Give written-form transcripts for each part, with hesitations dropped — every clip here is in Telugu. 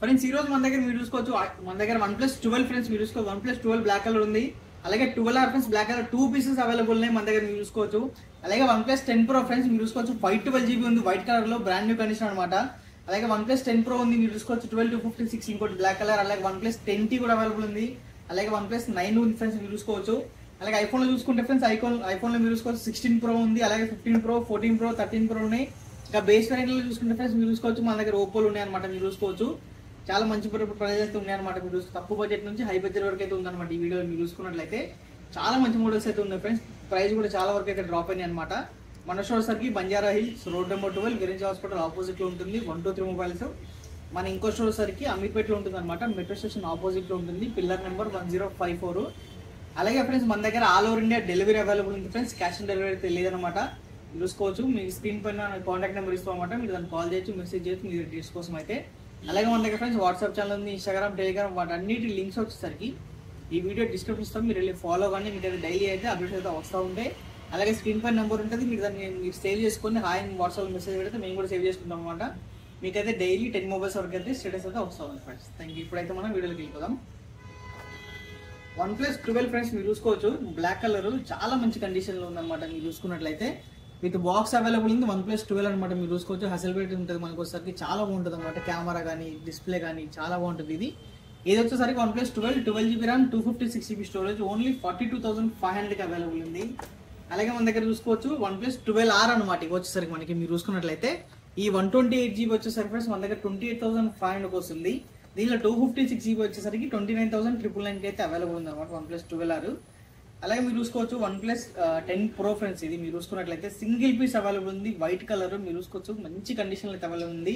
ఫ్రెండ్స్ ఈ రోజు మన దగ్గర మీరు చూసుకోవచ్చు, మన దగ్గర OnePlus 12 ఫ్రెండ్స్ మీరు చూసుకోవచ్చు. OnePlus 12 బ్లాక్ కలర్ ఉంది, అలాగే 12R friends black colour 2 pieces available ఉన్నాయి మన దగ్గర మీరు చూసుకోవచ్చు. అలాగే OnePlus 10 Pro ఫ్రెండ్స్ మీరు చూసుకోవచ్చు, 512GB ఉంది వైట్ కలర్ లో, బ్రాండ్ న్యూ కండిషన్ అనమాట. అలాగే OnePlus 10 Pro ఉంది మీరు చూసుకోవచ్చు, 12256 ఇంకోటి బ్లాక్ కలర్. అలాగే OnePlus 10T కూడా అవైలబుల్ ఉంది. అలాగే OnePlus 9 ఉంది ఫ్రెండ్స్ మీరు చూసుకోవచ్చు. అలాగే ఐఫోన్ లో చూసుకుంటే ఫ్రెండ్స్ ఐఫోన్ లో మీరు చూసుకోవచ్చు 16 Pro ఉంది, అలాగే 15 Pro, 14 Pro, 13 Pro ఉన్నాయి. ఇంకా బేస్ వేరియంట్ లో చూసుకుంటే ఫ్రెండ్స్ మీరు చూసుకోవచ్చు మన దగ్గర ఓపోలు ఉన్నాయి అనమాట మీరు చూసుకోవచ్చు. చాలా మంచి ప్రైస్ అయితే ఉన్నాయన్నమాట. మీరు తక్కువ బడ్జెట్ నుంచి హై బడ్జెట్ వరకు అయితే ఉందన్నమాట. ఈ వీడియో మీరు చూసుకున్నట్లయితే చాలా మంచి మోడల్స్ అయితే ఉన్నాయి ఫ్రెండ్స్. ప్రైస్ కూడా చాలా వరకు అయితే డ్రాప్ అయినాయి అనమాట. మన స్టోర్ సరికి Banjara hills road number 12 Girija hospital opposite లో ఉంటుంది 123 మొబైల్స్. మన ఇంకో స్టోర్ సరికి అమీర్పేటలో ఉంటుంది అనమాట, మెట్రో స్టేషన్ ఆపోజిట్ లో ఉంటుంది, పిల్లర్ నెంబర్ 1054. అలాగే ఫ్రెండ్స్ మన దగ్గర all over India delivery available ఉంది ఫ్రెండ్స్. క్యాష్ ఆన్ డెలివరీ తెలియదు అనమాట. చూసుకోవచ్చు, మీ స్క్రీన్ పైన కాంటాక్ట్ నెంబర్ ఇస్తాం అనమాట. మీరు దాన్ని కాల్ చేయొచ్చు, మెసేజ్ చేయొచ్చు మీ డీటెయిల్స్ కోసం అయితే. అలాగే మన దగ్గర ఫ్రెండ్స్ వాట్సాప్ ఛానల్ ఉంది, ఇన్స్టాగ్రామ్, టెలిగ్రామ్, వాటి అన్నిటి లింక్స్ వచ్చేసరికి ఈ వీడియో డిస్క్రిప్షన్ ఇస్తాం. మీరు వెళ్ళి ఫాలో కానీ మీకు డైలీ అయితే అప్డేట్స్ అయితే వస్తూ ఉంటాయి. అలాగే స్క్రీన్ పైన నెంబర్ ఉంటుంది, మీరు దాన్ని మీరు సేవ్ చేసుకొని హాయ్ వాట్సాప్ మెసేజ్ పెడితే మేము కూడా సేవ్ చేసుకుంటాం అనమాట. మీకైతే డైలీ 10 మొబైల్స్ వరకు అయితే స్టేటస్ అయితే వస్తూ ఉంది ఫ్రెండ్స్. Thank you. ఇప్పుడైతే మనం వీడియోకి వెళ్ళిపోదాం. OnePlus 12 ఫ్రెండ్స్ మీరు చూసుకోవచ్చు, బ్లాక్ కలర్ చాలా మంచి కండిషన్ లో ఉందన్నమాట. మీరు చూసుకున్నట్లయితే విత్ బాక్స్ అవైలబుల్ ఉంది OnePlus 12 అనమాట. మీరు చూసుకోవచ్చు, హసల్బేట్ ఉంటుంది మనకు వచ్చేసరికి, చాలా బాగుంటుంది అనమాట. కెమెరా కానీ డిస్ప్లే కానీ చాలా బాగుంటుంది. ఇది వచ్చేసరికి OnePlus 12GB RAM, 256GB storage, only 42,500కి అవైలబుల్ ఉంది. అలాగే మన దగ్గర చూసుకోవచ్చు OnePlus 12R అనమాట. ఇవి వచ్చేసరికి మనకి మీరు చూసుకున్నట్లయితే ఈ 128GB వచ్చేసరికి ఫ్రెండ్స్ మన దగ్గర 28,500కి వస్తుంది. దీనిలో 256GB వచ్చేసరికి 29,999కి అయితే అవైలబుల్ ఉంది అనమాట OnePlus 12R. అలాగే మీరు చూసుకోవచ్చు OnePlus 10 Pro ఫ్రెండ్స్, ఇది మీరు చూసుకున్నట్లయితే సింగిల్ పీస్ అవైలబుల్ ఉంది, వైట్ కలర్. మీరు చూసుకోవచ్చు మంచి కండిషన్ అయితే అవైలబుల్ ఉంది.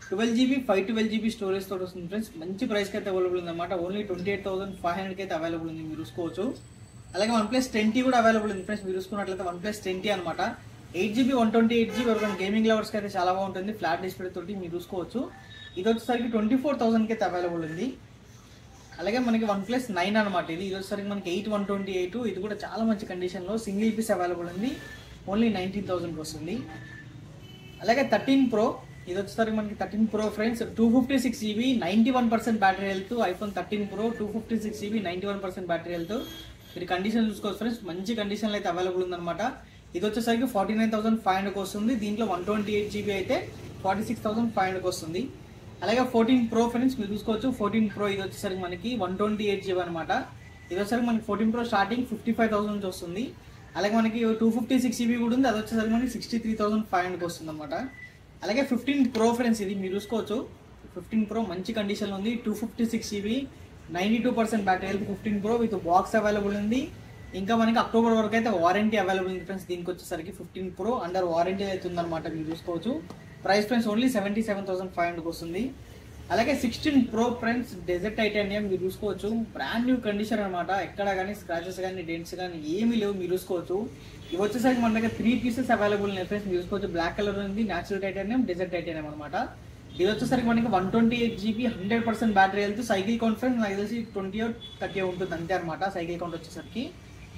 12GB 512GB స్టోరేజ్ తోటి వస్తుంది ఫ్రెండ్స్. మంచి ప్రైస్ కి అయితే అవైలబుల్ ఉంది అనమాట. ఓన్లీ 28,500కి అయితే అవైలబుల్ ఉంది మీరు చూసుకోవచ్చు. అలాగే OnePlus 10T కూడా అవైలబుల్ ఉంది ఫ్రెండ్స్. మీరు చూసుకున్నట్లయితే OnePlus 10T అనమాట. 8GB 128GB వరకు గేమింగ్ లవర్స్ కి అయితే చాలా బాగుంటుంది, ఫ్లాట్ డిస్ప్లే తోటి మీరు చూసుకోవచ్చు. ఇది వచ్చేసరికి 24,000కి అయితే అవైలబుల్ ఉంది. అలాగే మనకి OnePlus 9 అనమాట. ఇది వచ్చేసరికి మనకి 8/128, ఇది కూడా చాలా మంచి కండిషన్ లో సింగిల్ పీస్ అవైలబుల్ ఉంది, ఓన్లీ 19,000కి వస్తుంది. అలాగే 13 Pro, ఇది వచ్చేసరికి మనకి 13 Pro friends, 256GB 91% battery health. IPhone 13 Pro 256GB 91% battery health. ఇది కండిషన్ చూసుకోవచ్చు ఫ్రెండ్స్, మంచి కండిషన్లో అయితే అవైలబుల్ ఉందన్నమాట. ఇది వచ్చేసరికి 49,500కి వస్తుంది. దీంట్లో 128GB అయితే 46,500కి వస్తుంది. అలాగే 14 Pro ఫ్రెండ్స్ మీరు చూసుకోవచ్చు, 14 Pro ఇది వచ్చేసరికి మనకి 128GB అనమాట. ఇది వచ్చేసరికి మనకి 14 Pro స్టార్టింగ్ 55,000 నుంచి వస్తుంది. అలాగే మనకి 256GB కూడా ఉంది, అది వచ్చేసరికి మనకి 63,500కి వస్తుంది అనమాట. అలాగే 15 Pro ఫ్రెండ్స్, ఇది మీరు చూసుకోవచ్చు 15 Pro మంచి కండిషన్లో ఉంది, 256GB 92% battery health 15 Pro with box available ఉంది. ఇంకా మనకి అక్టోబర్ వరకు అయితే వారంటీ అవైలబుల్ ఉంది ఫ్రెండ్స్. దీనికి వచ్చేసరికి 15 Pro అండర్ వారంటీ అయితే ఉందన్నమాట. మీరు చూసుకోవచ్చు ప్రైస్ ఫ్రెండ్స్ ఓన్లీ 77,500కి వస్తుంది. అలాగే 16 Pro ఫ్రెండ్స్ డెజర్ట్ టైటానియం మీరు చూసుకోవచ్చు, బ్రాండ్ న్యూ కండిషన్ అనమాట. ఎక్కడ కానీ స్క్రాచెస్ కానీ డెంట్స్ కానీ ఏమీ లేవు మీరు చూసుకోవచ్చు. ఇవి వచ్చేసరికి మన దగ్గర 3 పీసెస్ అవైలబుల్ ఉన్నాయి ఫ్రెండ్స్. మీరు చూసుకోవచ్చు బ్లాక్ కలర్ ఉంది, న్యాచురల్ టైటానియం, డెజర్ట్ టైటానియం అనమాట. ఇది వచ్చేసరికి మనకి 128GB 100% battery health. Cycle count friends నాకు తెలిసి 20 or 30 ఉంటుంది అంతే అనమాట. సైకిల్ కౌంట్ వచ్చేసరికి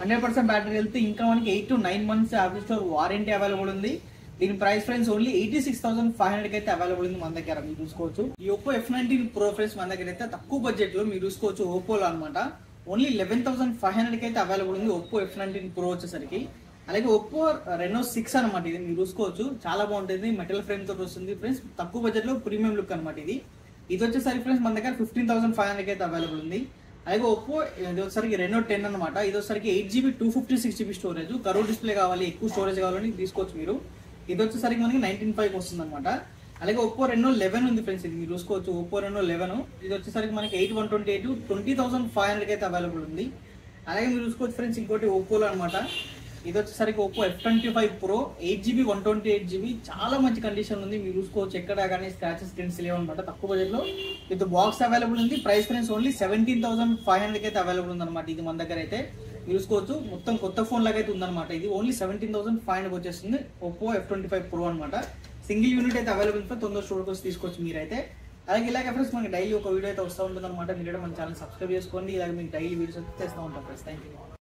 100% బ్యాటరీ హెల్త్. ఇంకా మనకి 8 to 9 months average store warranty available ఉంది. దీని ప్రైస్ ఫ్రెండ్స్ ఓన్లీ 86,500కి అయితే అవైలబుల్ ఉంది మన దగ్గర మీరు చూసుకోవచ్చు. ఈ Oppo F19 Pro ఫ్రెండ్స్ మన దగ్గర అయితే తక్కువ బడ్జెట్ లో మీరు చూసుకోవచ్చు ఓపోలో అనమాట. ఓన్లీ 11,500కి అయితే అవైలబుల్ ఉంది Oppo F19 Pro వచ్చేసరికి. అలాగే Oppo Reno 6 అనమాట. ఇది మీరు చూసుకోవచ్చు చాలా బాగుంటుంది, మెటల్ ఫ్రేమ్ తోటి వస్తుంది ఫ్రెండ్స్. తక్కువ బడ్జెట్ లో ప్రీమియం లుక్ అనమాట. ఇది వచ్చేసరికి ఫ్రెండ్స్ మన దగ్గర 15,500కి అయితే అవైలబుల్ ఉంది. అలాగే Oppo ఇది వచ్చేసరికి Reno 10 అనమాట. ఇది వచ్చేసరికి 8GB 256GB storage, curve display కావాలి, ఎక్కువ స్టోరేజ్ కావాలని తీసుకోవచ్చు మీరు. ఇది వచ్చేసరికి మనకి 19,500 వస్తుంది అనమాట. అలాగే Oppo Reno 11 ఉంది ఫ్రెండ్స్. ఇది మీరు చూసుకోవచ్చు Oppo Reno 11. ఇది వచ్చేసరికి మనకి 8/128 20,500కి అయితే అవైలబుల్ ఉంది. అలాగే మీరు చూసుకోవచ్చు ఫ్రెండ్స్ ఇంకోటి ఓపోలో అనమాట. ఇది వచ్చేసరికి Oppo F25 Pro 8GB 128GB చాలా మంచి కండిషన్ ఉంది మీరు చూసుకోవచ్చు. ఎక్కడ కానీ స్క్రాచెస్ డెంట్స్ లేవు అనమాట. తక్కువ బడ్జెట్ లో విత్ బాక్స్ అవైలబుల్ ఉంది. ప్రైస్ ఫ్రెండ్స్ ఓన్లీ 17,500కి అయితే అవైలబుల్ ఉంది అనమాట. ఇది మన దగ్గర అయితే చూసుకోవచ్చు మొత్తం కొత్త ఫోన్ లాగా అయితే ఉందన్నమాట. ఇది ఓన్లీ 17,500కి వచ్చేస్తుంది Oppo F25 Pro అనమాట. సింగిల్ యూనిట్ అయితే అవైలబుల్ ఫర్ తొందర స్టోర్కి వచ్చి తీసుకోవచ్చు మీరైతే. అలాగే ఇలాగే ఫ్రెండ్స్ మనకి డైలీ ఒక వీడియో అయితే వస్తూ ఉంటుంది అనమాట. మీరు మన ఛానల్ సబ్స్క్రైబ్ చేసుకోండి. ఇలాగే మీకు డైలీ వీడియోస్ అయితే చేస్తూ ఉంటాం ఫ్రెండ్స్. Thank you.